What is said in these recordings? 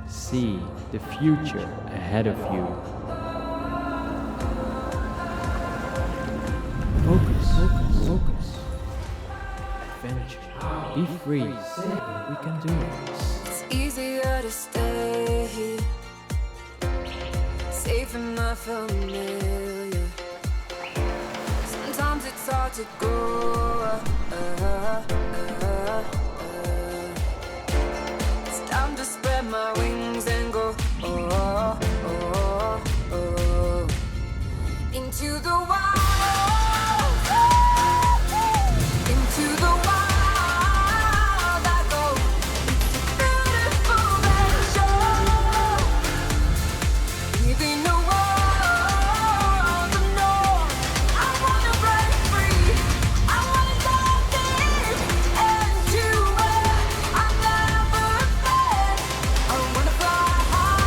See the future ahead of you. Focus. Adventure. Be free. We can do it. It's easier to stay here, safe and not familiar. Sometimes it's hard to go. It's time to spread my wings and go into the wild. Into the wild I go. It's a beautiful adventure. Leaving the world to know. I wanna break free. I wanna dive deep into where I've never been. I wanna fly high.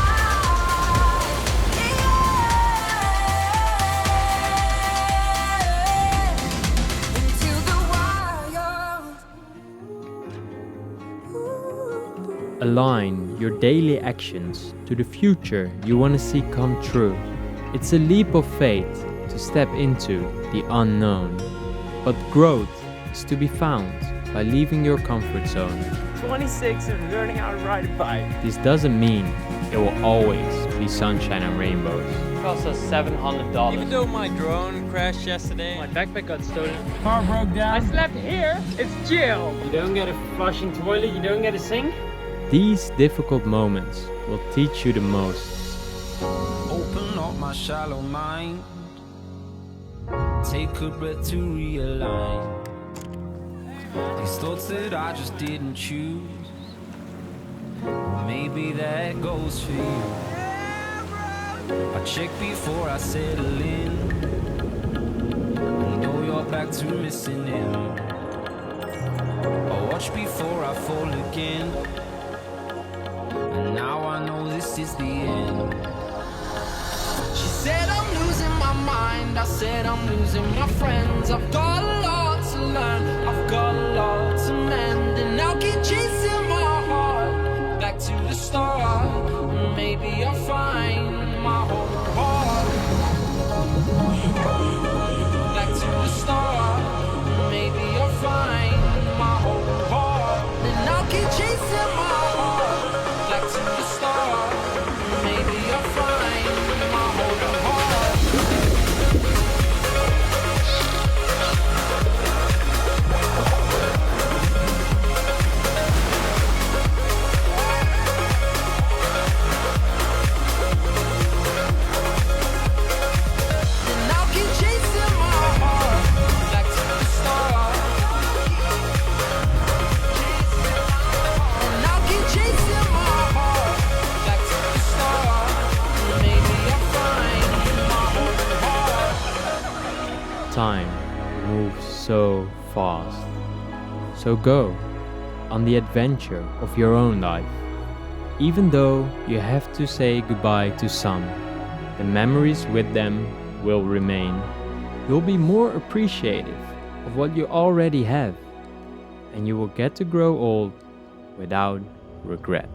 Into the wild. Align your daily actions to the future you want to see come true. It's a leap of faith to step into the unknown. But growth is to be found by leaving your comfort zone. 26 and learning how to ride a bike. This doesn't mean it will always be sunshine and rainbows. It cost us $700. Even though my drone crashed yesterday, My backpack got stolen. Car broke down. I slept here. It's jail. You don't get a flushing toilet. You don't get a sink. These difficult moments will teach you the most. Open up my shallow mind. Take a breath to realign. These thoughts that I just didn't choose. Maybe that goes for you. I check before I settle in. I know you're back to missing him. I watch before I fall again. And now I know this is the end. She said I'm losing my mind. I said I'm losing my friends. I've got a lot to learn. I've got a lot to mend. And I'll keep chasing my heart back to the start. Maybe I'll find my whole heart. Back to the start. Maybe I'll find my whole heart. And I'll keep chasing my heart back to the start. Maybe I'll find my whole heart. And I'll keep chasing my heart back to the start. And I'll keep chasing my heart back to the start. Maybe I'll find my whole heart. Time moves so fast. So go on the adventure of your own life. Even though you have to say goodbye to some, the memories with them will remain. You'll be more appreciative of what you already have, and you will get to grow old without regret.